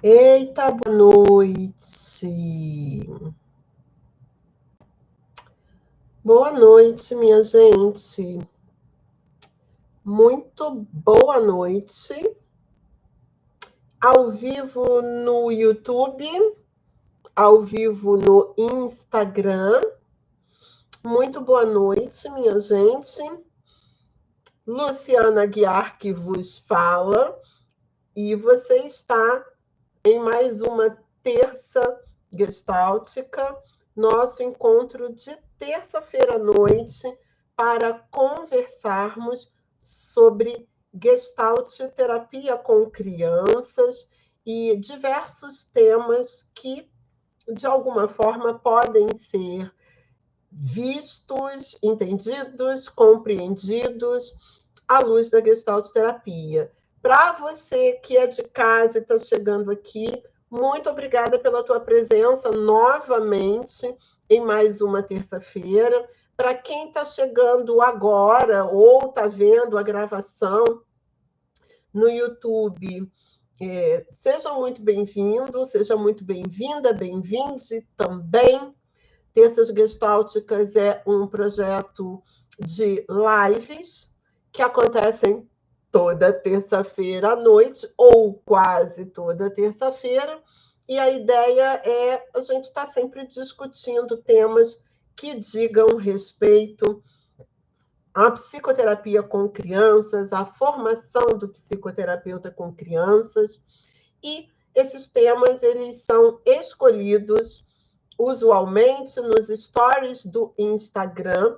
Eita, boa noite. Boa noite, minha gente. Muito boa noite. Ao vivo no YouTube, ao vivo no Instagram. Muito boa noite, minha gente. Luciana Guiar que vos fala. E você está em mais uma terça gestáltica, nosso encontro de terça-feira à noite para conversarmos sobre gestalt terapia com crianças e diversos temas que, de alguma forma, podem ser vistos, entendidos, compreendidos à luz da gestalt terapia. Para você que é de casa e está chegando aqui, muito obrigada pela tua presença novamente em mais uma terça-feira. Para quem está chegando agora ou está vendo a gravação no YouTube, seja muito bem-vindo, seja muito bem-vinda, bem-vinde também. Terças Gestálticas é um projeto de lives que acontecem toda terça-feira à noite, ou quase toda terça-feira, e a ideia é a gente estar sempre discutindo temas que digam respeito à psicoterapia com crianças, à formação do psicoterapeuta com crianças, e esses temas eles são escolhidos usualmente nos stories do Instagram.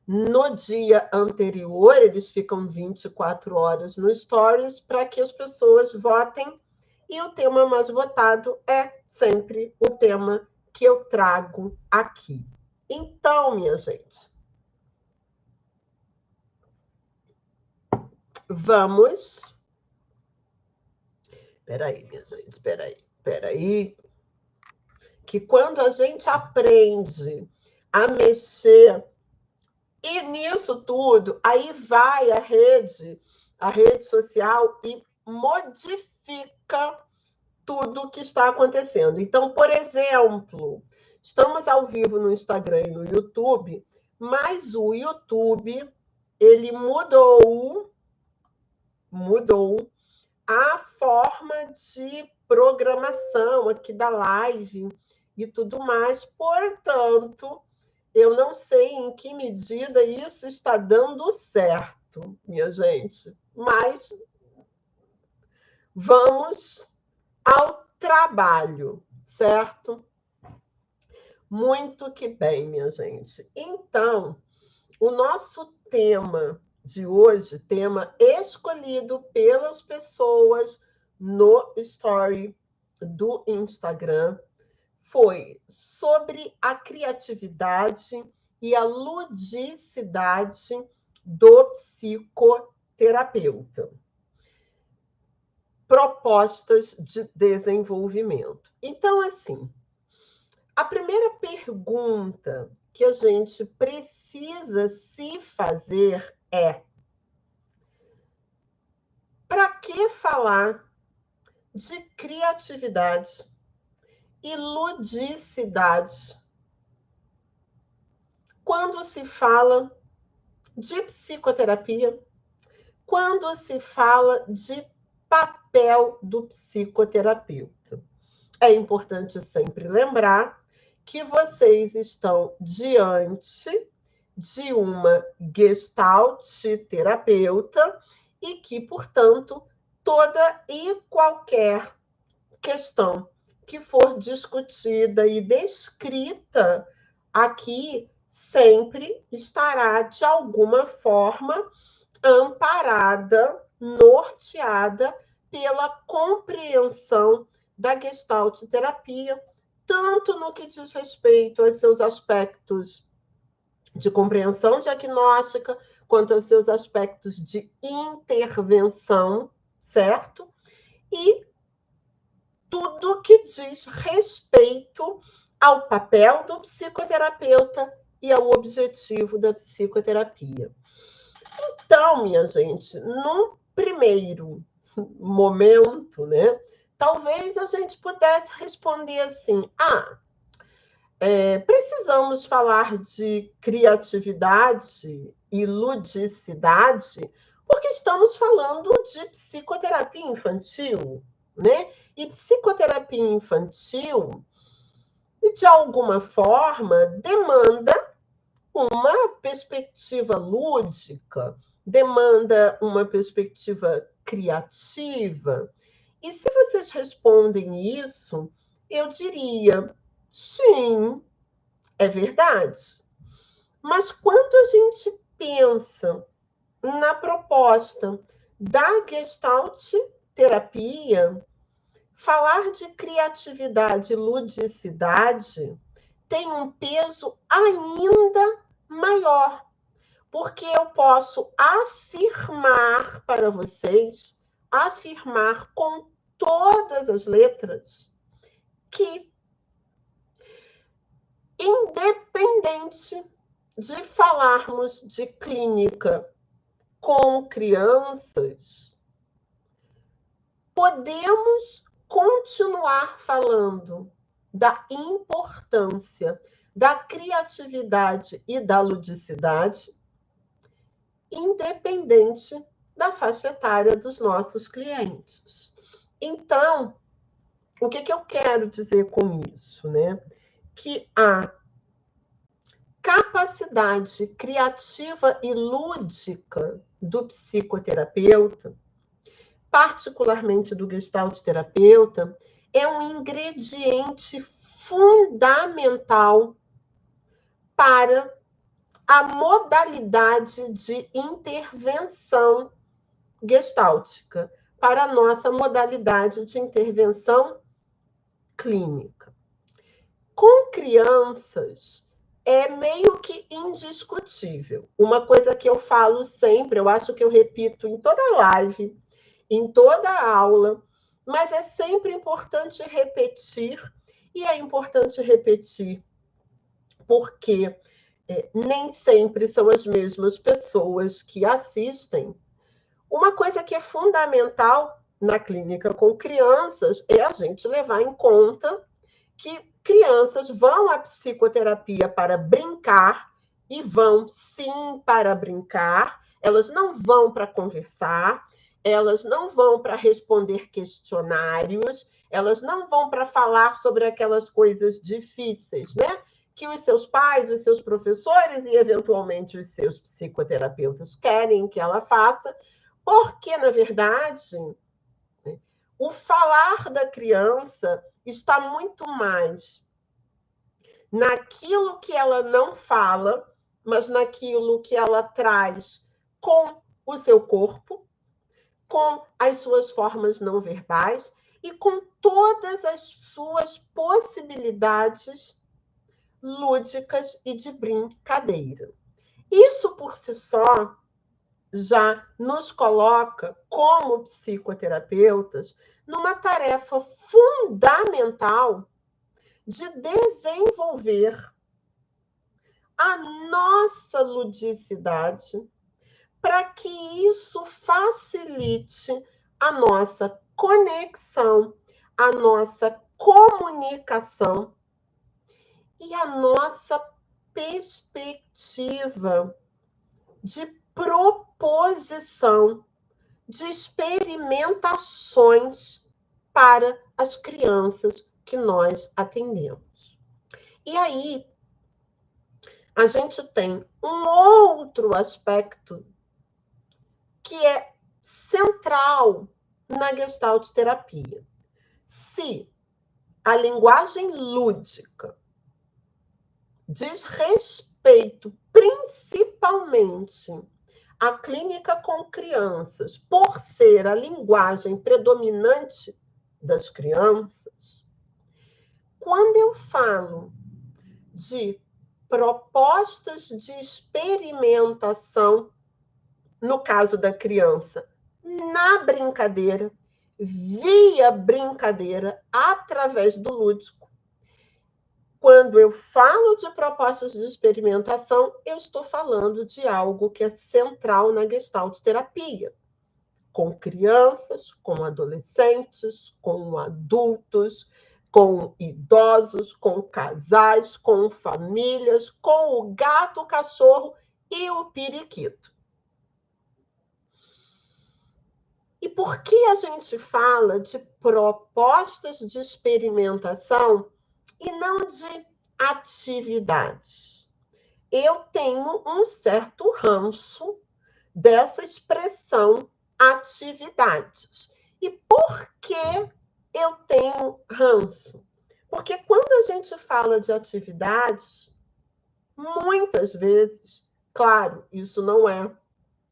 No dia anterior, eles ficam 24 horas no stories para que as pessoas votem, e o tema mais votado é sempre o tema que eu trago aqui. Então, minha gente, vamos... Espera minha gente, espera aí. Que quando a gente aprende a mexer e nisso tudo, aí vai a rede social e modifica tudo o que está acontecendo. Então, por exemplo, estamos ao vivo no Instagram e no YouTube, mas o YouTube, ele mudou a forma de programação aqui da live e tudo mais. Portanto, eu não sei em que medida isso está dando certo, minha gente, mas vamos ao trabalho, certo? Muito que bem, minha gente. Então, o nosso tema de hoje, tema escolhido pelas pessoas no story do Instagram, foi sobre a criatividade e a ludicidade do psicoterapeuta. Propostas de desenvolvimento. Então, assim, a primeira pergunta que a gente precisa se fazer é: para que falar de criatividade e ludicidade quando se fala de psicoterapia, quando se fala de papel do psicoterapeuta? É importante sempre lembrar que vocês estão diante de uma gestalt terapeuta e que, portanto, toda e qualquer questão que for discutida e descrita aqui sempre estará, de alguma forma, amparada, norteada pela compreensão da Gestalt terapia, tanto no que diz respeito aos seus aspectos de compreensão diagnóstica, quanto aos seus aspectos de intervenção, certo? E tudo que diz respeito ao papel do psicoterapeuta e ao objetivo da psicoterapia. Então, minha gente, no primeiro momento, né, talvez a gente pudesse responder assim: precisamos falar de criatividade e ludicidade, porque estamos falando de psicoterapia infantil, né? E psicoterapia infantil, de alguma forma, demanda uma perspectiva lúdica, demanda uma perspectiva criativa. E se vocês respondem isso, eu diria: sim, é verdade. Mas quando a gente pensa na proposta da Gestalt terapia, falar de criatividade e ludicidade tem um peso ainda maior, porque eu posso afirmar para vocês, afirmar com todas as letras, que independente de falarmos de clínica com crianças, podemos continuar falando da importância da criatividade e da ludicidade, independente da faixa etária dos nossos clientes. Então, o que eu quero dizer com isso, né? Que a capacidade criativa e lúdica do psicoterapeuta, particularmente do gestalt terapeuta, é um ingrediente fundamental para a modalidade de intervenção gestáltica, para a nossa modalidade de intervenção clínica. Com crianças, é meio que indiscutível. Uma coisa que eu falo sempre, eu acho que eu repito em toda live, em toda aula, mas é sempre importante repetir, e é importante repetir porque nem sempre são as mesmas pessoas que assistem. Uma coisa que é fundamental na clínica com crianças é a gente levar em conta que crianças vão à psicoterapia para brincar, e vão sim para brincar, elas não vão para conversar, elas não vão para responder questionários, elas não vão para falar sobre aquelas coisas difíceis, né? Que os seus pais, os seus professores e, eventualmente, os seus psicoterapeutas querem que ela faça, porque, na verdade, o falar da criança está muito mais naquilo que ela não fala, mas naquilo que ela traz com o seu corpo, com as suas formas não verbais e com todas as suas possibilidades lúdicas e de brincadeira. Isso por si só já nos coloca, como psicoterapeutas, numa tarefa fundamental de desenvolver a nossa ludicidade para que isso facilite a nossa conexão, a nossa comunicação e a nossa perspectiva de proposição, de experimentações para as crianças que nós atendemos. E aí, a gente tem um outro aspecto que é central na Gestalt terapia. Se a linguagem lúdica diz respeito principalmente à clínica com crianças, por ser a linguagem predominante das crianças, quando eu falo de propostas de experimentação, no caso da criança, na brincadeira, via brincadeira, através do lúdico, quando eu falo de propostas de experimentação, eu estou falando de algo que é central na Gestalt terapia, com crianças, com adolescentes, com adultos, com idosos, com casais, com famílias, com o gato, o cachorro e o periquito. E por que a gente fala de propostas de experimentação e não de atividades? Eu tenho um certo ranço dessa expressão atividades. E por que eu tenho ranço? Porque quando a gente fala de atividades, muitas vezes, claro, isso não é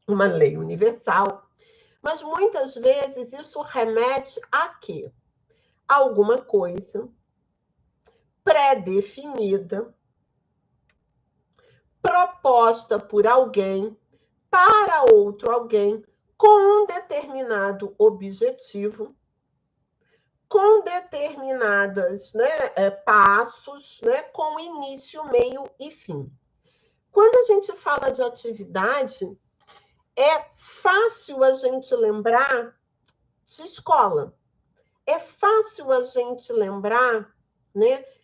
uma lei universal, mas muitas vezes isso remete a quê? A alguma coisa pré-definida, proposta por alguém para outro alguém com um determinado objetivo, com determinados passos, com início, meio e fim. Quando a gente fala de atividade, é fácil a gente lembrar de escola. É fácil a gente lembrar,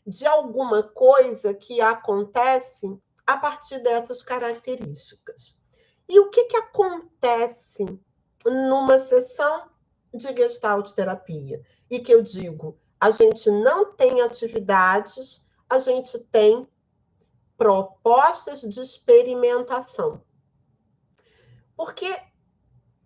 de alguma coisa que acontece a partir dessas características. E o que acontece numa sessão de Gestalt terapia? E que eu digo, a gente não tem atividades, a gente tem propostas de experimentação. Porque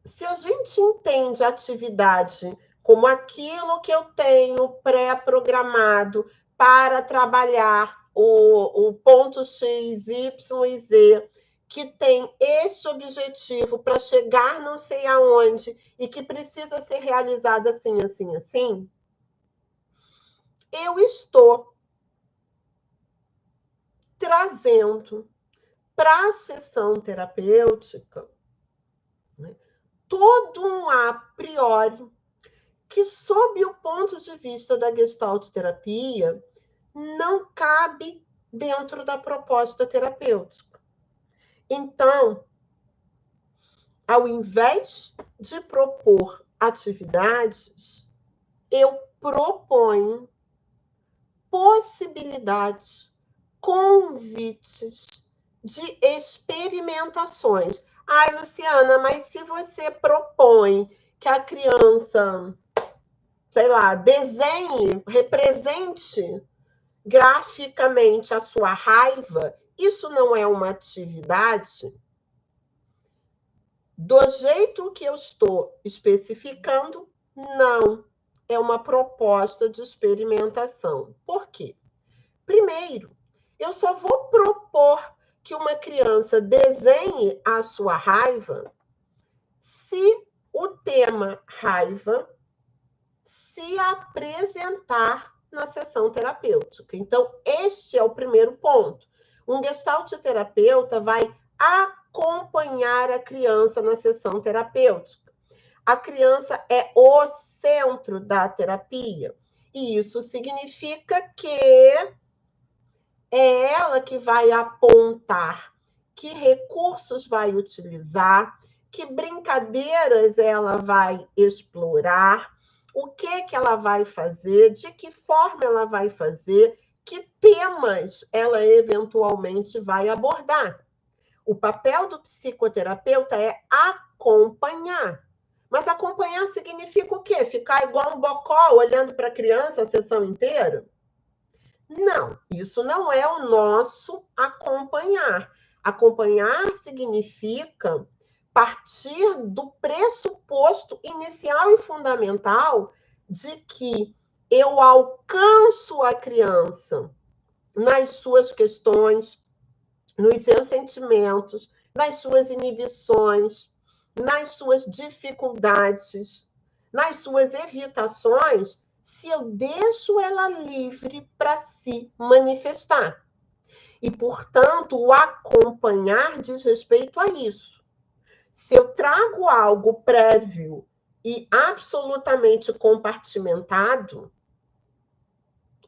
se a gente entende a atividade como aquilo que eu tenho pré-programado para trabalhar o ponto X, Y e Z, que tem esse objetivo para chegar não sei aonde e que precisa ser realizado assim, assim, assim, eu estou trazendo para a sessão terapêutica todo um a priori que, sob o ponto de vista da Gestalt terapia, não cabe dentro da proposta terapêutica. Então, ao invés de propor atividades, eu proponho possibilidades, convites de experimentações. Ai, Luciana, mas se você propõe que a criança, sei lá, desenhe, represente graficamente a sua raiva, isso não é uma atividade? Do jeito que eu estou especificando, não. É uma proposta de experimentação. Por quê? Primeiro, eu só vou propor que uma criança desenhe a sua raiva se o tema raiva se apresentar na sessão terapêutica. Então, este é o primeiro ponto. Um Gestalt terapeuta vai acompanhar a criança na sessão terapêutica. A criança é o centro da terapia. E isso significa que é ela que vai apontar que recursos vai utilizar, que brincadeiras ela vai explorar, o que ela vai fazer, de que forma ela vai fazer, que temas ela eventualmente vai abordar. O papel do psicoterapeuta é acompanhar. Mas acompanhar significa o quê? Ficar igual um bocó olhando para a criança a sessão inteira? Não, isso não é o nosso acompanhar. Acompanhar significa partir do pressuposto inicial e fundamental de que eu alcanço a criança nas suas questões, nos seus sentimentos, nas suas inibições, nas suas dificuldades, nas suas evitações, se eu deixo ela livre para se manifestar. E, portanto, o acompanhar diz respeito a isso. Se eu trago algo prévio e absolutamente compartimentado,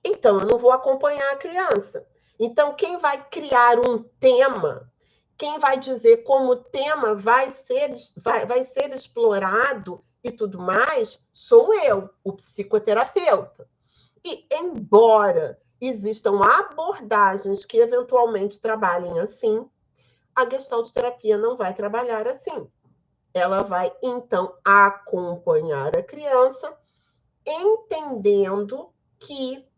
então eu não vou acompanhar a criança. Então, quem vai criar um tema, Quem vai dizer como o tema vai ser explorado e tudo mais sou eu, o psicoterapeuta. E, embora existam abordagens que eventualmente trabalhem assim, a gestalterapia não vai trabalhar assim. Ela vai, então, acompanhar a criança, entendendo que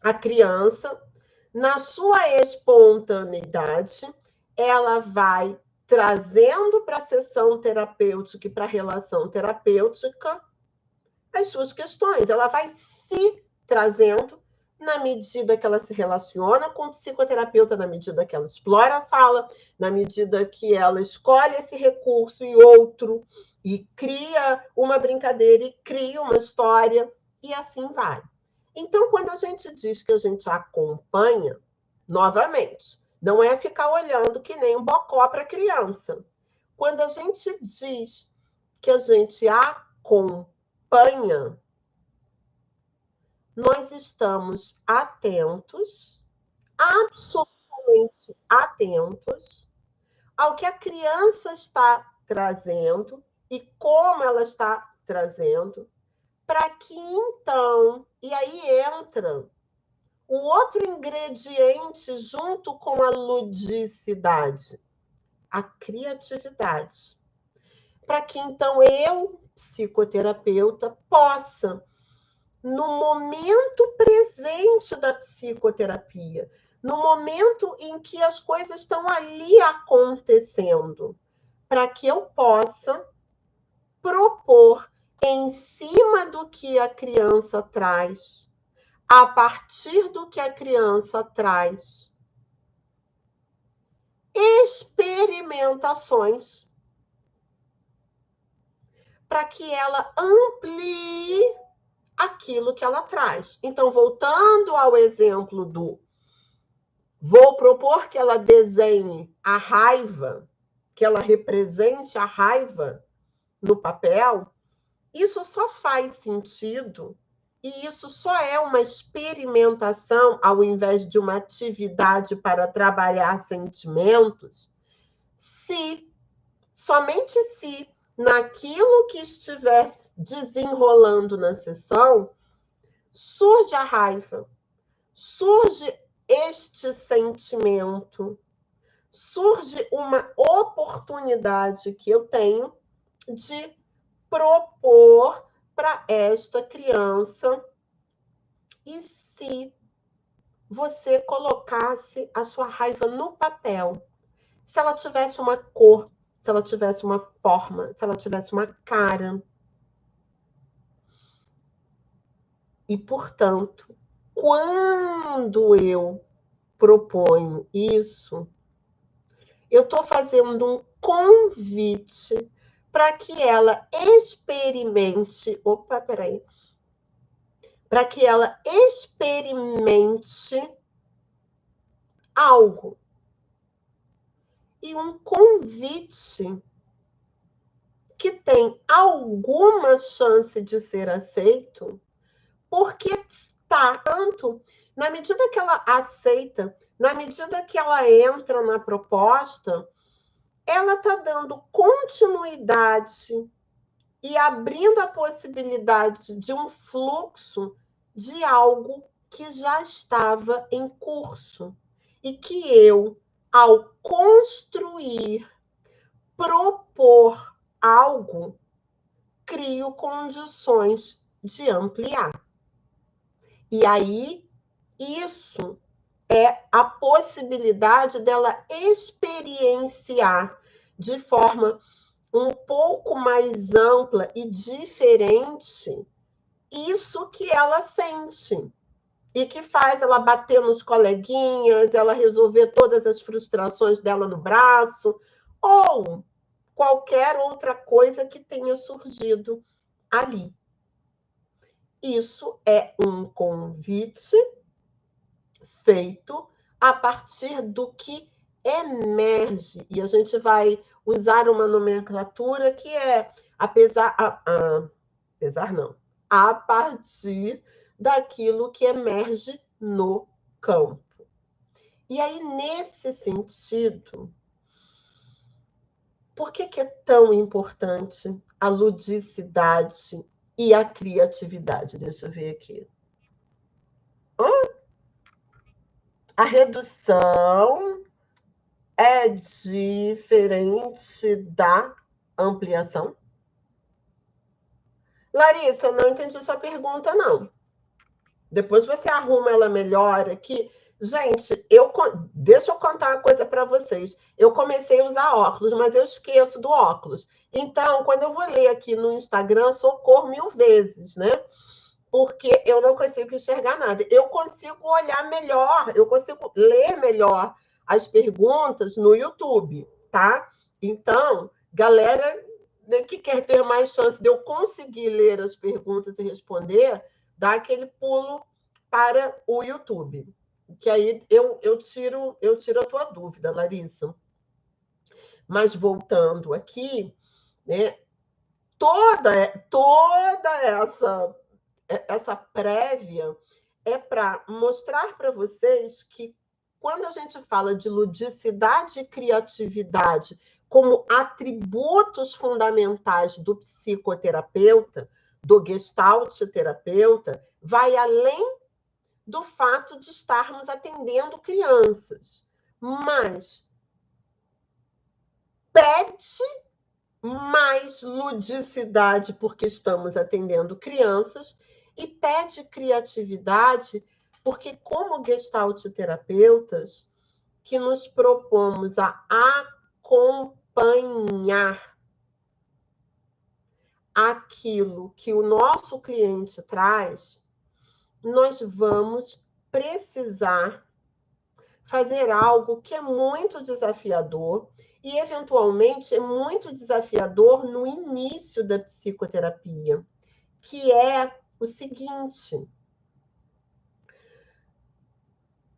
a criança, na sua espontaneidade, ela vai trazendo para a sessão terapêutica e para a relação terapêutica as suas questões. Ela vai se trazendo na medida que ela se relaciona com o psicoterapeuta, na medida que ela explora a sala, na medida que ela escolhe esse recurso e outro, e cria uma brincadeira, e cria uma história, e assim vai. Então, quando a gente diz que a gente acompanha, novamente, não é ficar olhando que nem um bocó para a criança. Quando a gente diz que a gente acompanha, nós estamos atentos, absolutamente atentos, ao que a criança está trazendo e como ela está trazendo, para que então, e aí entra o outro ingrediente junto com a ludicidade, a criatividade. Para que então eu, psicoterapeuta, possa, no momento presente da psicoterapia, no momento em que as coisas estão ali acontecendo, para que eu possa propor em cima do que a criança traz, a partir do que a criança traz, experimentações para que ela amplie aquilo que ela traz. Então, voltando ao exemplo do vou propor que ela desenhe a raiva, que ela represente a raiva no papel, isso só faz sentido e isso só é uma experimentação ao invés de uma atividade para trabalhar sentimentos, somente se naquilo que estiver desenrolando na sessão surge a raiva, surge este sentimento, surge uma oportunidade que eu tenho de propor para esta criança. E se você colocasse a sua raiva no papel? Se ela tivesse uma cor, se ela tivesse uma forma, se ela tivesse uma cara. E, portanto, quando eu proponho isso, eu estou fazendo um convite para que ela experimente. Opa, peraí. Para que ela experimente algo. E um convite que tem alguma chance de ser aceito, porque tá tanto, na medida que ela aceita, na medida que ela entra na proposta, ela está dando continuidade e abrindo a possibilidade de um fluxo de algo que já estava em curso e que eu, ao construir, propor algo, crio condições de ampliar. E aí, isso é a possibilidade dela experienciar de forma um pouco mais ampla e diferente isso que ela sente e que faz ela bater nos coleguinhas, ela resolver todas as frustrações dela no braço ou qualquer outra coisa que tenha surgido ali. Isso é um convite feito a partir do que emerge. E a gente vai usar uma nomenclatura que é a partir daquilo que emerge no campo. E aí, nesse sentido, por que é tão importante a ludicidade e a criatividade? Deixa eu ver aqui. A redução é diferente da ampliação? Larissa, não entendi sua pergunta, não. Depois você arruma ela melhor aqui. Gente, deixa eu contar uma coisa para vocês. Eu comecei a usar óculos, mas eu esqueço do óculos. Então, quando eu vou ler aqui no Instagram, socorro 1000 vezes, né? Porque eu não consigo enxergar nada. Eu consigo olhar melhor, eu consigo ler melhor as perguntas no YouTube, tá? Então, galera que quer ter mais chance de eu conseguir ler as perguntas e responder, dá aquele pulo para o YouTube. Que aí eu tiro a tua dúvida, Larissa. Mas voltando aqui, né, toda essa prévia é para mostrar para vocês que quando a gente fala de ludicidade e criatividade como atributos fundamentais do psicoterapeuta, do gestalt terapeuta, vai além do fato de estarmos atendendo crianças, mas pede mais ludicidade porque estamos atendendo crianças e pede criatividade porque, como gestalt terapeutas, que nos propomos a acompanhar aquilo que o nosso cliente traz, nós vamos precisar fazer algo que é muito desafiador e, eventualmente, é muito desafiador no início da psicoterapia, que é o seguinte: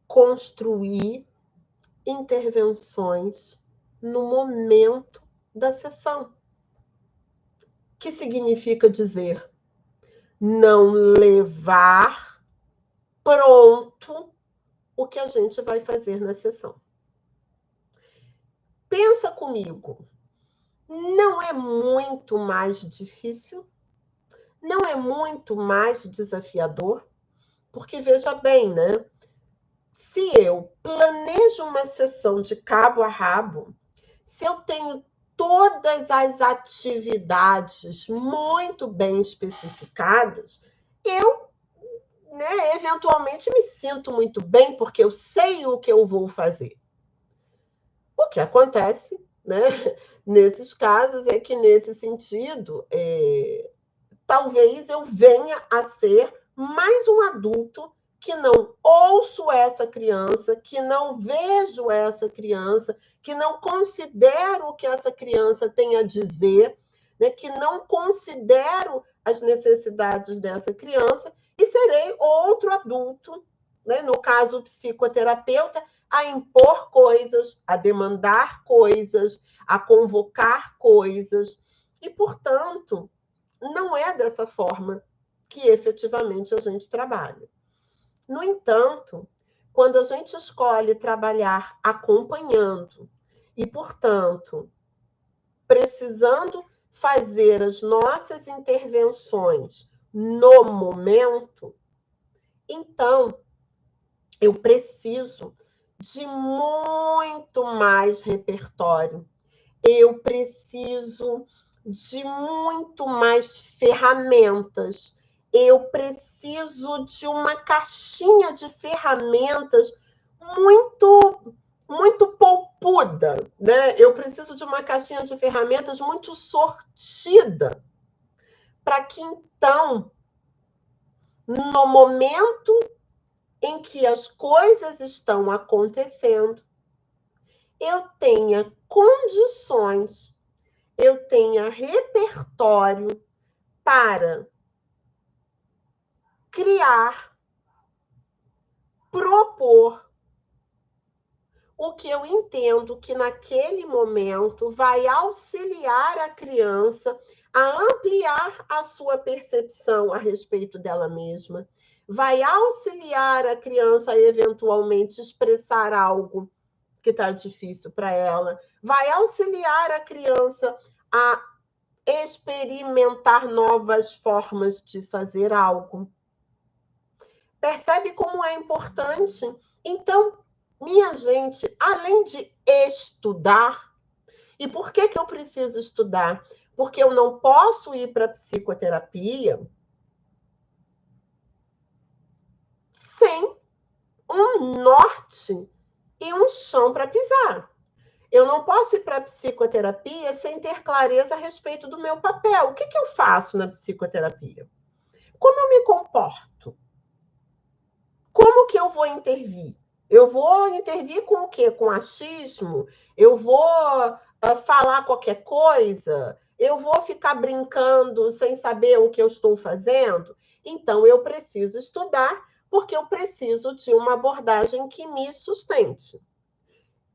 construir intervenções no momento da sessão. Que significa dizer não levar pronto o que a gente vai fazer na sessão. Pensa comigo, não é muito mais difícil? Não é muito mais desafiador? Porque, veja bem, né? Se eu planejo uma sessão de cabo a rabo, se eu tenho todas as atividades muito bem especificadas, eu, né, eventualmente me sinto muito bem, porque eu sei o que eu vou fazer. O que acontece, né, nesses casos é que, nesse sentido, talvez eu venha a ser mais um adulto que não ouço essa criança, que não vejo essa criança, que não considero o que essa criança tem a dizer, né, que não considero as necessidades dessa criança, e serei outro adulto, né, no caso o psicoterapeuta, a impor coisas, a demandar coisas, a convocar coisas, e, portanto, não é dessa forma que efetivamente a gente trabalha. No entanto, quando a gente escolhe trabalhar acompanhando e, portanto, precisando fazer as nossas intervenções no momento, então eu preciso de muito mais repertório. Eu preciso de muito mais ferramentas. Eu preciso de uma caixinha de ferramentas muito poupuda, né? Eu preciso de uma caixinha de ferramentas muito sortida, para que, então, no momento em que as coisas estão acontecendo, eu tenha condições, eu tenha repertório para criar, propor o que eu entendo que naquele momento vai auxiliar a criança a ampliar a sua percepção a respeito dela mesma, vai auxiliar a criança a eventualmente expressar algo que está difícil para ela, vai auxiliar a criança a experimentar novas formas de fazer algo. Percebe como é importante? Então, minha gente, além de estudar, e por que eu preciso estudar? Porque eu não posso ir para a psicoterapia sem um norte e um chão para pisar. Eu não posso ir para a psicoterapia sem ter clareza a respeito do meu papel. O que eu faço na psicoterapia? Como eu me comporto? Como que eu vou intervir? Eu vou intervir com o quê? Com achismo? Eu vou falar qualquer coisa? Eu vou ficar brincando sem saber o que eu estou fazendo? Então, eu preciso estudar, porque eu preciso de uma abordagem que me sustente.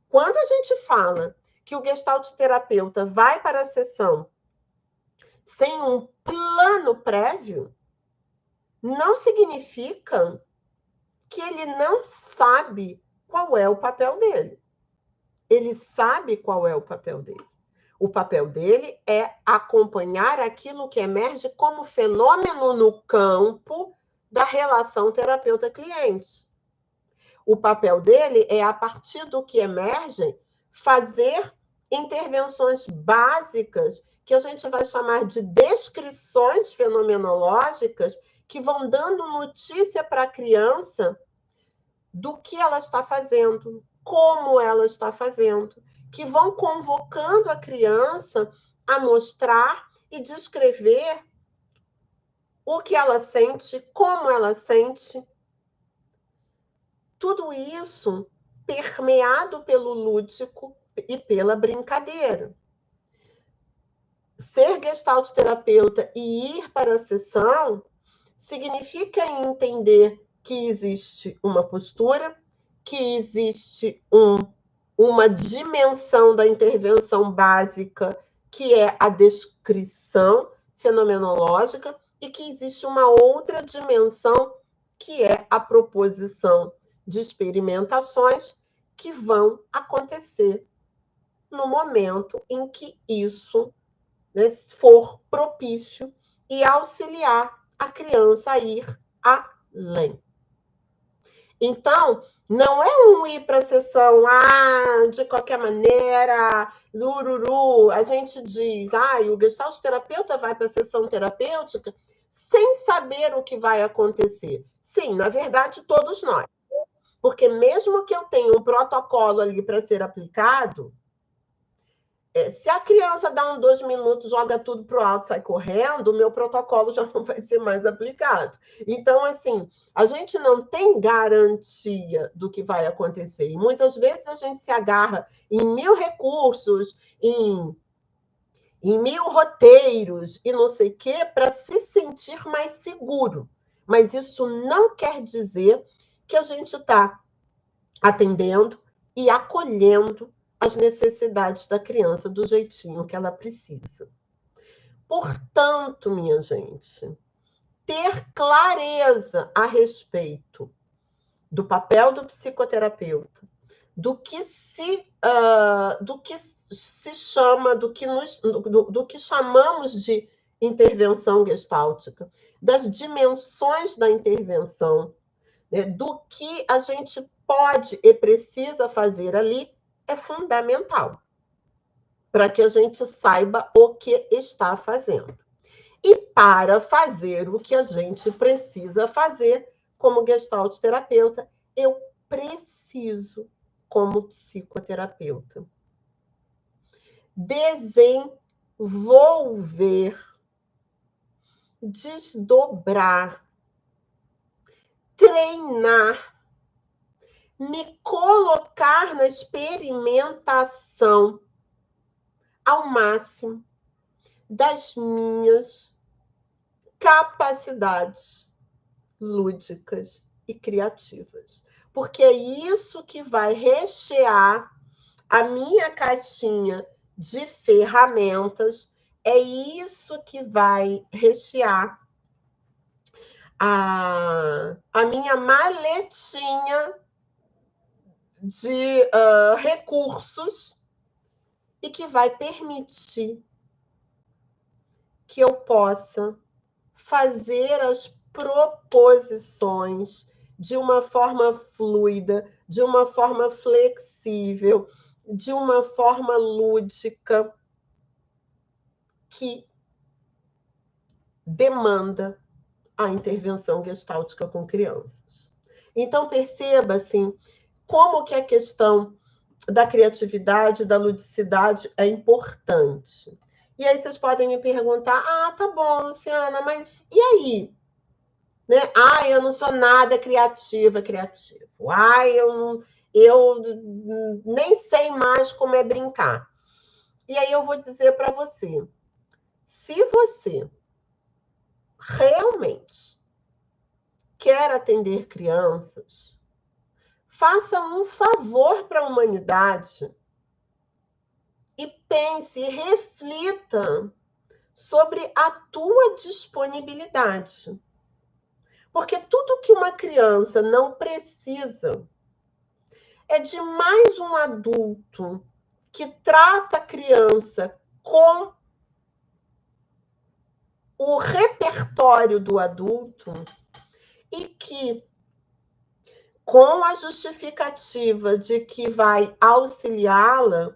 Quando a gente fala que o Gestalt terapeuta vai para a sessão sem um plano prévio, não significa que ele não sabe qual é o papel dele. Ele sabe qual é o papel dele. O papel dele é acompanhar aquilo que emerge como fenômeno no campo da relação terapeuta-cliente. O papel dele é, a partir do que emerge, fazer intervenções básicas, que a gente vai chamar de descrições fenomenológicas, que vão dando notícia para a criança do que ela está fazendo, como ela está fazendo, que vão convocando a criança a mostrar e descrever o que ela sente, como ela sente. Tudo isso permeado pelo lúdico e pela brincadeira. Ser gestalt terapeuta e ir para a sessão significa entender que existe uma postura, que existe uma dimensão da intervenção básica, que é a descrição fenomenológica, e que existe uma outra dimensão, que é a proposição de experimentações que vão acontecer no momento em que isso, né, for propício e auxiliar a criança a ir além. Então, não é um ir para a sessão, de qualquer maneira, lururu. A gente diz, o gestalt terapeuta vai para a sessão terapêutica sem saber o que vai acontecer. Sim, na verdade, todos nós. Porque mesmo que eu tenha um protocolo ali para ser aplicado, se a criança dá 2 minutos, joga tudo para o alto, sai correndo, o meu protocolo já não vai ser mais aplicado. Então, assim, a gente não tem garantia do que vai acontecer. E muitas vezes a gente se agarra em 1000 recursos, em 1000 roteiros e não sei o quê, para se sentir mais seguro. Mas isso não quer dizer que a gente está atendendo e acolhendo as necessidades da criança do jeitinho que ela precisa. Portanto, minha gente, ter clareza a respeito do papel do psicoterapeuta, do que se chama, do que chamamos de intervenção gestáltica, das dimensões da intervenção, né, do que a gente pode e precisa fazer ali, é fundamental para que a gente saiba o que está fazendo. E para fazer o que a gente precisa fazer como gestalt terapeuta, eu preciso, como psicoterapeuta, desenvolver, desdobrar, treinar, me colocar na experimentação ao máximo das minhas capacidades lúdicas e criativas. Porque é isso que vai rechear a minha caixinha de ferramentas, é isso que vai rechear a minha maletinha de recursos e que vai permitir que eu possa fazer as proposições de uma forma fluida, de uma forma flexível, de uma forma lúdica, que demanda a intervenção gestáltica com crianças. Então, perceba, assim, como que a questão da criatividade, da ludicidade é importante. E aí vocês podem me perguntar, tá bom, Luciana, mas e aí? Né? Eu não sou nada criativo. Eu nem sei mais como é brincar. E aí eu vou dizer para você, se você realmente quer atender crianças, faça um favor para a humanidade e pense, reflita sobre a tua disponibilidade. Porque tudo que uma criança não precisa é de mais um adulto que trata a criança com o repertório do adulto e que, com a justificativa de que vai auxiliá-la,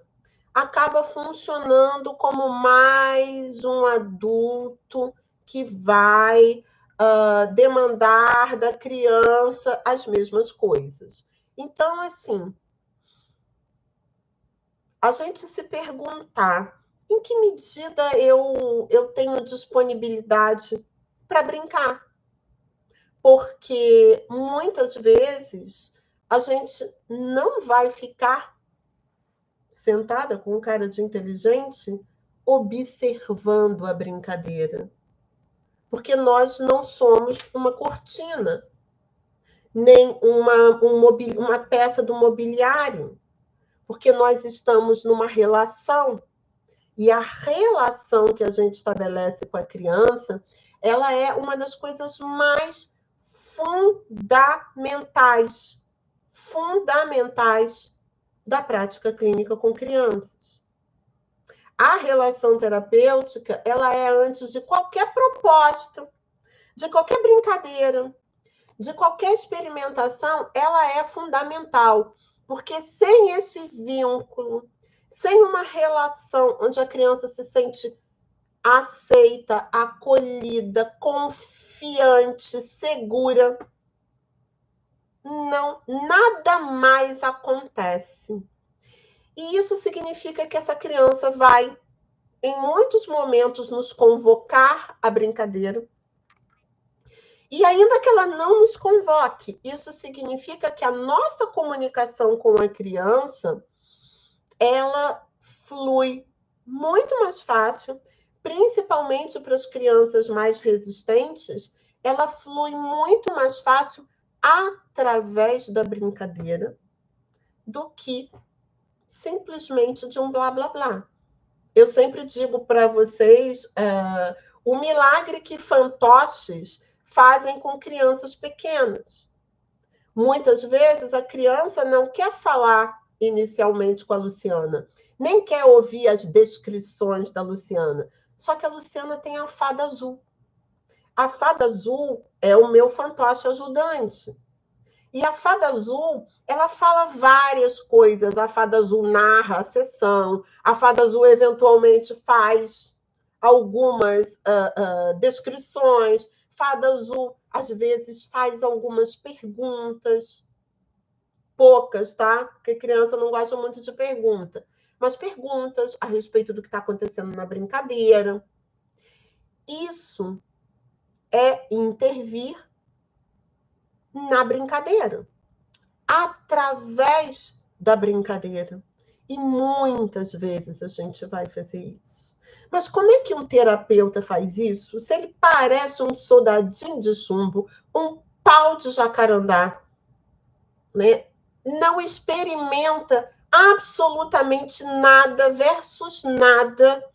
acaba funcionando como mais um adulto que vai demandar da criança as mesmas coisas. Então, assim, a gente se perguntar em que medida eu tenho disponibilidade para brincar. Porque muitas vezes a gente não vai ficar sentada com cara de inteligente observando a brincadeira. Porque nós não somos uma cortina, nem uma peça do mobiliário. Porque nós estamos numa relação. E a relação que a gente estabelece com a criança, ela é uma das coisas mais fundamentais da prática clínica com crianças. A relação terapêutica, ela é antes de qualquer proposta, de qualquer brincadeira, de qualquer experimentação, ela é fundamental, porque sem esse vínculo, sem uma relação onde a criança se sente aceita, acolhida, confiante, segura, nada mais acontece. E isso significa que essa criança vai, em muitos momentos, nos convocar à brincadeira. E ainda que ela não nos convoque, isso significa que a nossa comunicação com a criança, ela flui muito mais fácil, principalmente para as crianças mais resistentes, ela flui muito mais fácil através da brincadeira do que simplesmente de um blá, blá, blá. Eu sempre digo para vocês o milagre que fantoches fazem com crianças pequenas. Muitas vezes a criança não quer falar inicialmente com a Luciana, nem quer ouvir as descrições da Luciana, só que a Luciana tem a fada azul. A fada azul é o meu fantoche ajudante. E a fada azul, ela fala várias coisas. A fada azul narra a sessão, a fada azul eventualmente faz algumas descrições, fada azul às vezes faz algumas perguntas, poucas, tá? Porque criança não gosta muito de pergunta, mas perguntas a respeito do que está acontecendo na brincadeira. Isso é intervir na brincadeira, através da brincadeira. E muitas vezes a gente vai fazer isso. Mas como é que um terapeuta faz isso? Se ele parece um soldadinho de chumbo, um pau de jacarandá, né? Não experimenta absolutamente nada versus nada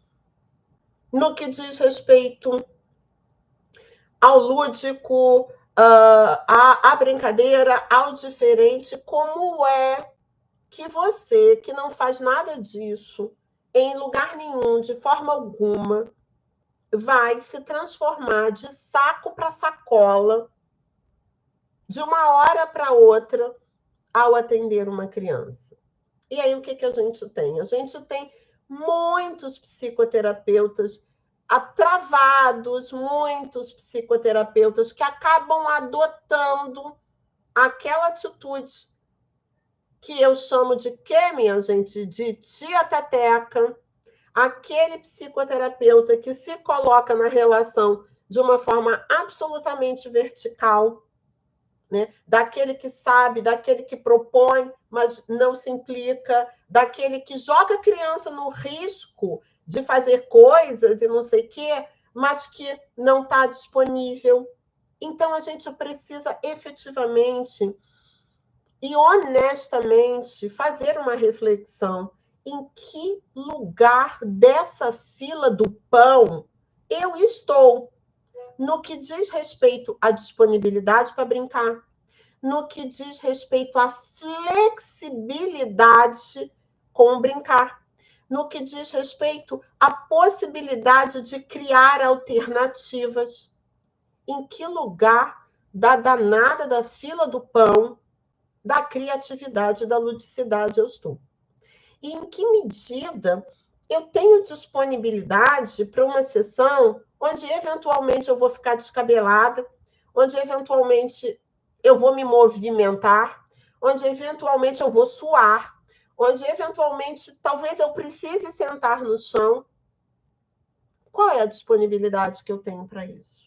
no que diz respeito ao lúdico, a brincadeira, ao diferente, como é que você, que não faz nada disso, em lugar nenhum, de forma alguma, vai se transformar de saco para sacola, de uma hora para outra, ao atender uma criança. E aí, o que a gente tem? A gente tem muitos psicoterapeutas travados, muitos psicoterapeutas que acabam adotando aquela atitude que eu chamo de quê, minha gente? De tia teteca, aquele psicoterapeuta que se coloca na relação de uma forma absolutamente vertical, né? Daquele que sabe, daquele que propõe, mas não se implica, daquele que joga a criança no risco de fazer coisas e não sei o quê, mas que não está disponível. Então, a gente precisa efetivamente e honestamente fazer uma reflexão em que lugar dessa fila do pão eu estou, no que diz respeito à disponibilidade para brincar, no que diz respeito à flexibilidade com brincar, no que diz respeito à possibilidade de criar alternativas. Em que lugar da danada da fila do pão, da criatividade, da ludicidade eu estou? E em que medida eu tenho disponibilidade para uma sessão onde eventualmente eu vou ficar descabelada, onde eventualmente eu vou me movimentar, onde eventualmente eu vou suar, onde eventualmente talvez eu precise sentar no chão. Qual é a disponibilidade que eu tenho para isso?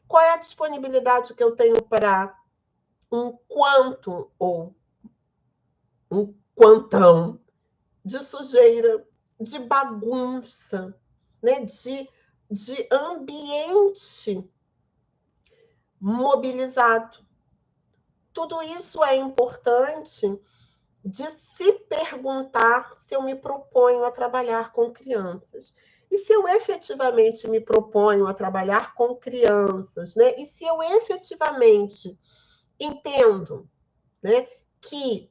Qual é a disponibilidade que eu tenho para um quanto ou um quantão de sujeira, de bagunça, né? de ambiente mobilizado? Tudo isso é importante de se perguntar se eu me proponho a trabalhar com crianças. E se eu efetivamente me proponho a trabalhar com crianças, né? E se eu efetivamente entendo, né, que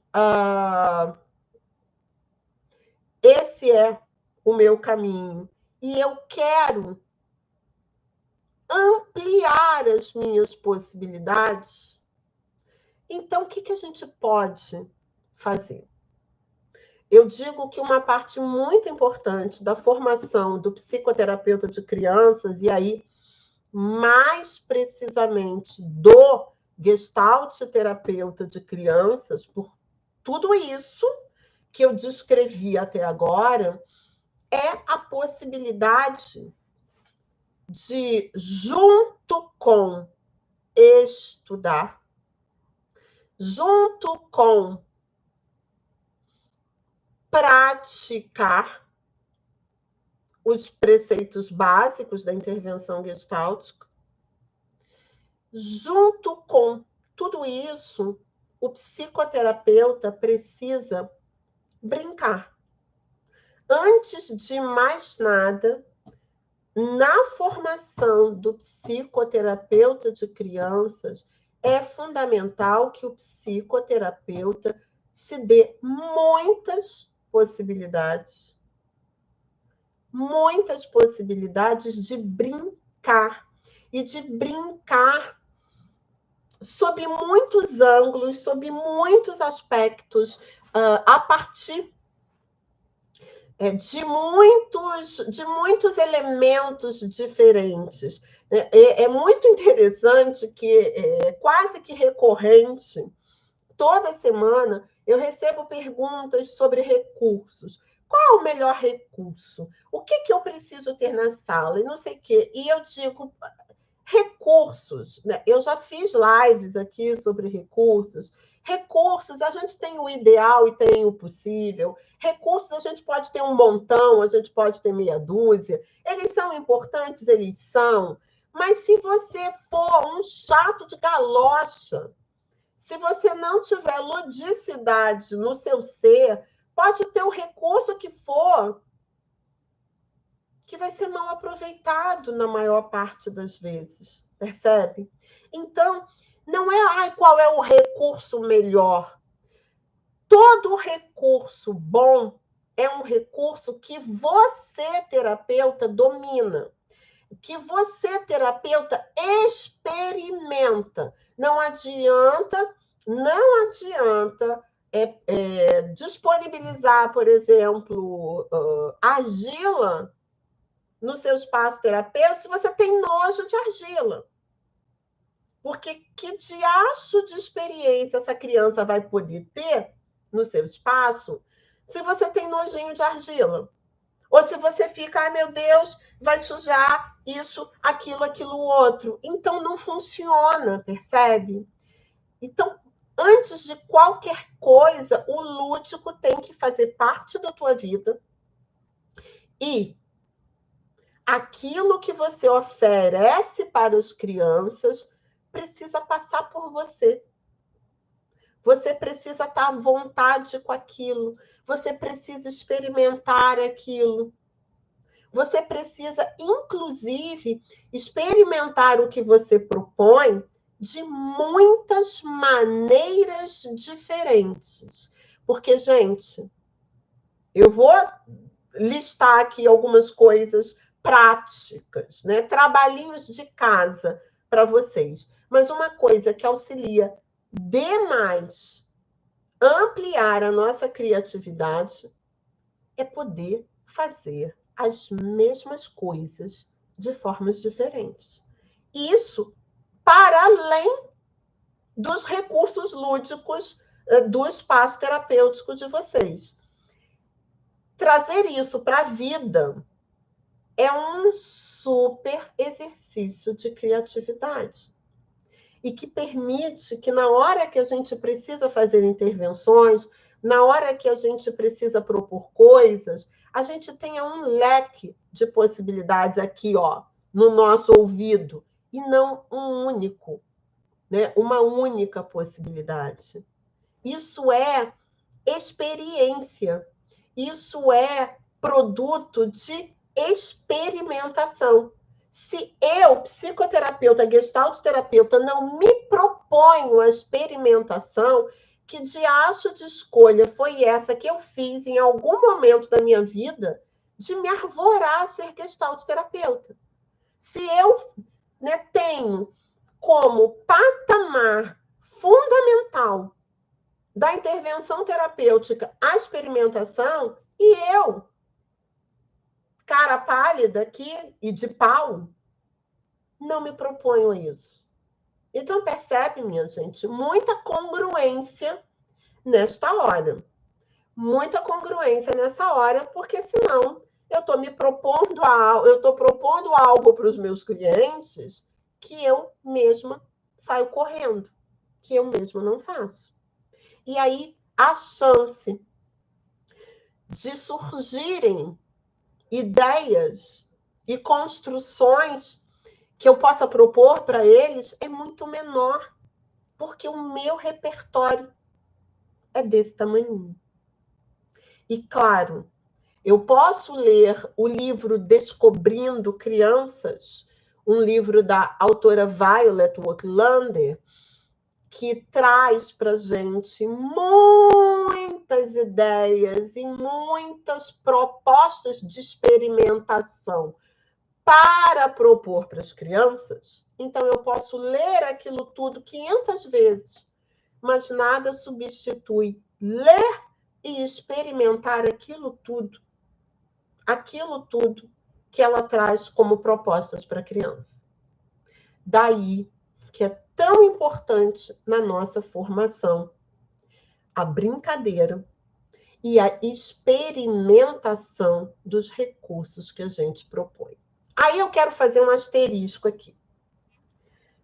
esse é o meu caminho e eu quero ampliar as minhas possibilidades, então o que a gente pode fazer? Eu digo que uma parte muito importante da formação do psicoterapeuta de crianças, e aí mais precisamente do gestalt terapeuta de crianças, por tudo isso que eu descrevi até agora, é a possibilidade de, junto com estudar, junto com praticar os preceitos básicos da intervenção gestáltica, junto com tudo isso, o psicoterapeuta precisa brincar. Antes de mais nada, na formação do psicoterapeuta de crianças, é fundamental que o psicoterapeuta se dê muitas possibilidades de brincar, e de brincar sob muitos ângulos, sob muitos aspectos, a partir de muitos elementos diferentes. É muito interessante que é quase que recorrente, toda semana eu recebo perguntas sobre recursos. Qual é o melhor recurso? O que eu preciso ter na sala? E não sei o quê. E eu digo, recursos, né? Eu já fiz lives aqui sobre recursos. Recursos, a gente tem o ideal e tem o possível. Recursos, a gente pode ter um montão, a gente pode ter meia dúzia. Eles são importantes, eles são. Mas se você for um chato de galocha, se você não tiver ludicidade no seu ser, pode ter o recurso que for, que vai ser mal aproveitado na maior parte das vezes. percebe? Então, não é qual é o recurso melhor. Todo recurso bom é um recurso que você, terapeuta, domina, que você, terapeuta, experimenta. Não adianta disponibilizar, por exemplo, argila no seu espaço terapêutico se você tem nojo de argila. Porque que diacho de experiência essa criança vai poder ter no seu espaço se você tem nojinho de argila? Ou se você fica, ai meu Deus, vai sujar isso, aquilo, outro. Então não funciona, percebe? Então, antes de qualquer coisa, o lúdico tem que fazer parte da tua vida e aquilo que você oferece para as crianças precisa passar por você. Você precisa estar à vontade com aquilo. Você precisa experimentar aquilo. Você precisa, inclusive, experimentar o que você propõe de muitas maneiras diferentes. Porque, gente, eu vou listar aqui algumas coisas práticas, né? Trabalhinhos de casa para vocês. Mas uma coisa que auxilia demais ampliar a nossa criatividade é poder fazer as mesmas coisas de formas diferentes. Isso para além dos recursos lúdicos do espaço terapêutico de vocês. Trazer isso para a vida é um super exercício de criatividade e que permite que na hora que a gente precisa fazer intervenções, na hora que a gente precisa propor coisas, a gente tenha um leque de possibilidades aqui, ó, no nosso ouvido, e não um único, né? Uma única possibilidade. Isso é experiência, isso é produto de experimentação. Se eu, psicoterapeuta, gestalterapeuta, não me proponho a experimentação, que diacho de escolha foi essa que eu fiz em algum momento da minha vida de me arvorar a ser gestalterapeuta? Se eu, né, tenho como patamar fundamental da intervenção terapêutica a experimentação, e eu, cara pálida aqui e de pau, não me proponho isso. Então, percebe, minha gente, muita congruência nesta hora. Muita congruência nessa hora, porque senão eu estou propondo algo para os meus clientes que eu mesma saio correndo, que eu mesma não faço. E aí, a chance de surgirem ideias e construções que eu possa propor para eles é muito menor, porque o meu repertório é desse tamanho. E, claro, eu posso ler o livro Descobrindo Crianças, um livro da autora Violet Watlander, que traz para a gente muitas ideias e muitas propostas de experimentação para propor para as crianças. Então, eu posso ler aquilo tudo 500 vezes, mas nada substitui ler e experimentar aquilo tudo que ela traz como propostas para a criança. Daí que é tão importante na nossa formação a brincadeira e a experimentação dos recursos que a gente propõe. Aí eu quero fazer um asterisco aqui.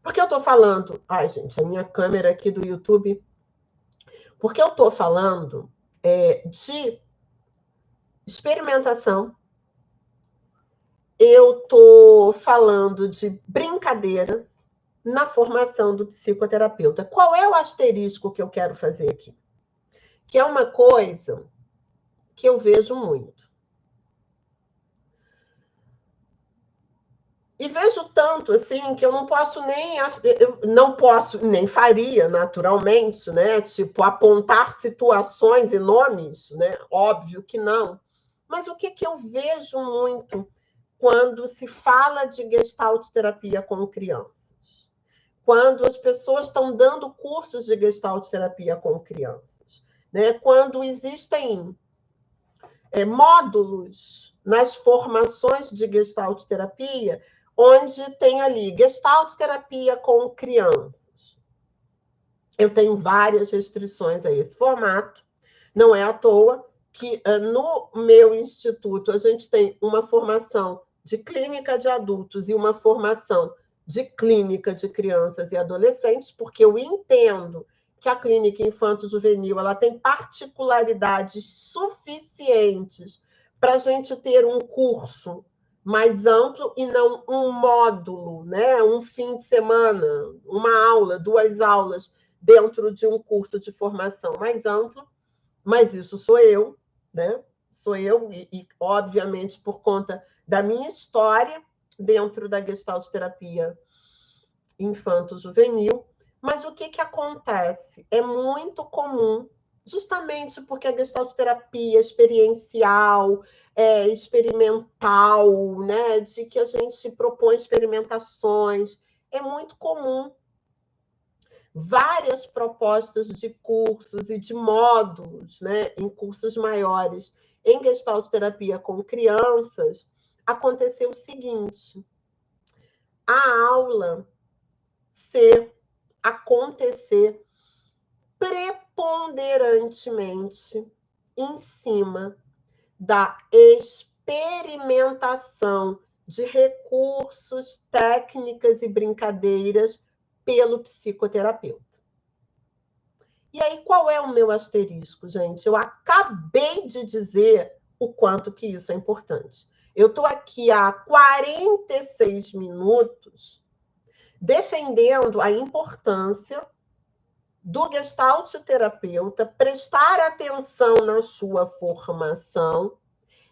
Porque eu estou falando... Ai, gente, a minha câmera aqui do YouTube... Porque eu estou falando de experimentação, eu estou falando de brincadeira na formação do psicoterapeuta. Qual é o asterisco que eu quero fazer aqui? Que é uma coisa que eu vejo muito. E vejo tanto assim que eu não posso nem faria naturalmente, né? Tipo apontar situações e nomes, né? Óbvio que não. Mas o que eu vejo muito quando se fala de Gestalt terapia com crianças? Quando as pessoas estão dando cursos de Gestalt terapia com crianças, né? Quando existem módulos nas formações de Gestalt terapia, onde tem ali Gestalt terapia com crianças. Eu tenho várias restrições a esse formato, não é à toa que no meu instituto a gente tem uma formação de clínica de adultos e uma formação de clínica de crianças e adolescentes, porque eu entendo que a clínica infanto-juvenil ela tem particularidades suficientes para a gente ter um curso mais amplo e não um módulo, né? Um fim de semana, uma aula, 2 aulas dentro de um curso de formação mais amplo. Mas isso sou eu, né? Sou eu, obviamente, por conta da minha história dentro da Gestalt terapia infanto-juvenil. Mas o que acontece? É muito comum, justamente porque a Gestalt terapia experiencial, experimental, né? De que a gente propõe experimentações, é muito comum várias propostas de cursos e de módulos, né, em cursos maiores em Gestalt terapia com crianças, aconteceu o seguinte: a aula acontecer preponderantemente em cima da experimentação de recursos, técnicas e brincadeiras pelo psicoterapeuta. E aí, qual é o meu asterisco, gente? Eu acabei de dizer o quanto que isso é importante. Eu estou aqui há 46 minutos defendendo a importância do Gestalt terapeuta prestar atenção na sua formação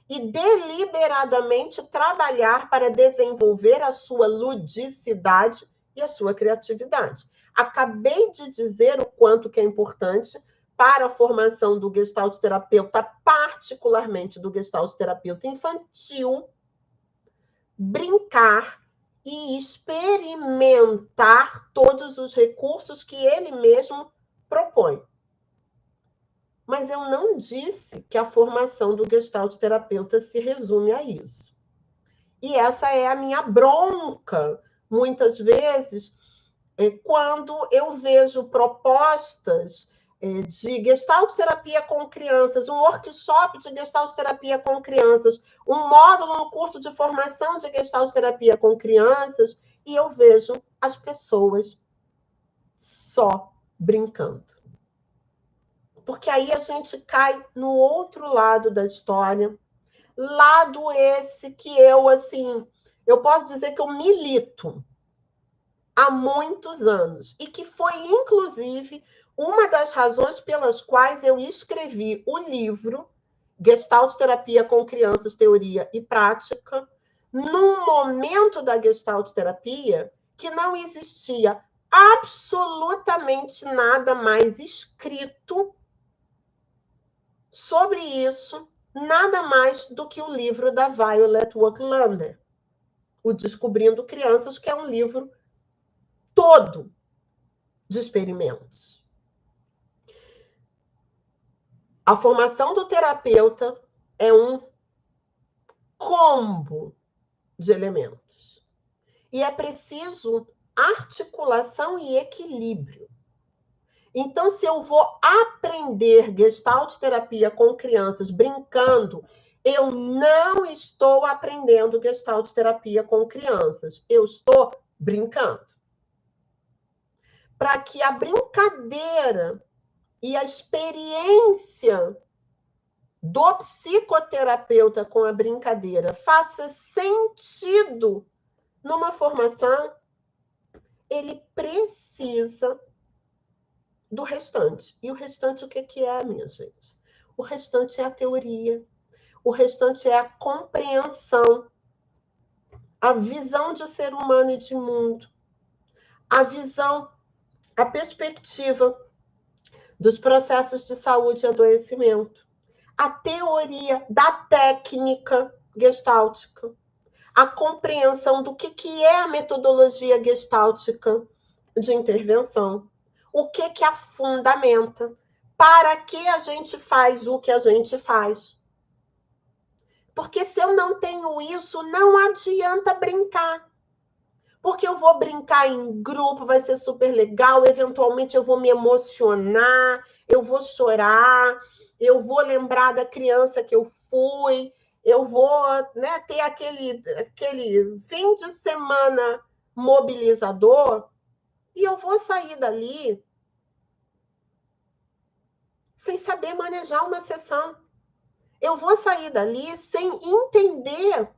e deliberadamente trabalhar para desenvolver a sua ludicidade e a sua criatividade. Acabei de dizer o quanto que é importante para a formação do Gestalt terapeuta, particularmente do Gestalt terapeuta infantil, brincar e experimentar todos os recursos que ele mesmo propõe. Mas eu não disse que a formação do Gestalt terapeuta se resume a isso. E essa é a minha bronca, muitas vezes, quando eu vejo propostas de Gestalt terapia com crianças, um workshop de Gestalt terapia com crianças, um módulo no curso de formação de Gestalt terapia com crianças, e eu vejo as pessoas só brincando. Porque aí a gente cai no outro lado da história, lado esse que eu posso dizer que eu milito há muitos anos, e que foi, inclusive, uma das razões pelas quais eu escrevi o livro Gestalt Terapia com Crianças, Teoria e Prática, num momento da Gestalt Terapia que não existia absolutamente nada mais escrito sobre isso, nada mais do que o livro da Violet Wacklander, o Descobrindo Crianças, que é um livro todo de experimentos. A formação do terapeuta é um combo de elementos. E é preciso articulação e equilíbrio. Então, se eu vou aprender Gestalt terapia com crianças brincando, eu não estou aprendendo Gestalt terapia com crianças. Eu estou brincando. Para que a brincadeira e a experiência do psicoterapeuta com a brincadeira faça sentido numa formação, ele precisa do restante. E o restante, o que é, minha gente? O restante é a teoria. O restante é a compreensão a visão de ser humano e de mundo, a visão, a perspectiva dos processos de saúde e adoecimento, a teoria da técnica gestáltica, a compreensão do que é a metodologia gestáltica de intervenção, o que a fundamenta, para que a gente faz o que a gente faz. Porque se eu não tenho isso, não adianta brincar. Porque eu vou brincar em grupo, vai ser super legal, eventualmente eu vou me emocionar, eu vou chorar, eu vou lembrar da criança que eu fui, eu vou, né, ter aquele fim de semana mobilizador e eu vou sair dali sem saber manejar uma sessão. Eu vou sair dali sem entender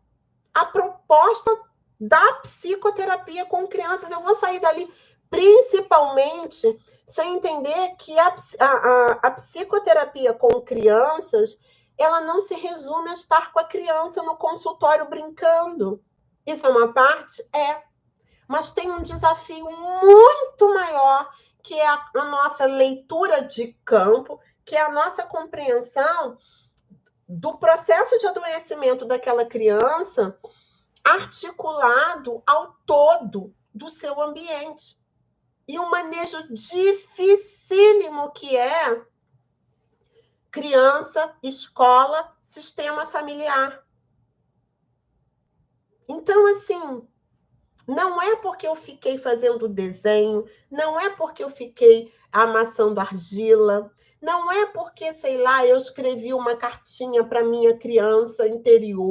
a proposta da psicoterapia com crianças. Eu vou sair dali principalmente sem entender que a psicoterapia com crianças, ela não se resume a estar com a criança no consultório brincando. Isso é uma parte? É. Mas tem um desafio muito maior, que é a nossa leitura de campo, que é a nossa compreensão do processo de adoecimento daquela criança articulado ao todo do seu ambiente. E um manejo dificílimo que é criança, escola, sistema familiar. Então, assim, não é porque eu fiquei fazendo desenho, não é porque eu fiquei amassando argila, não é porque, sei lá, eu escrevi uma cartinha para minha criança interior,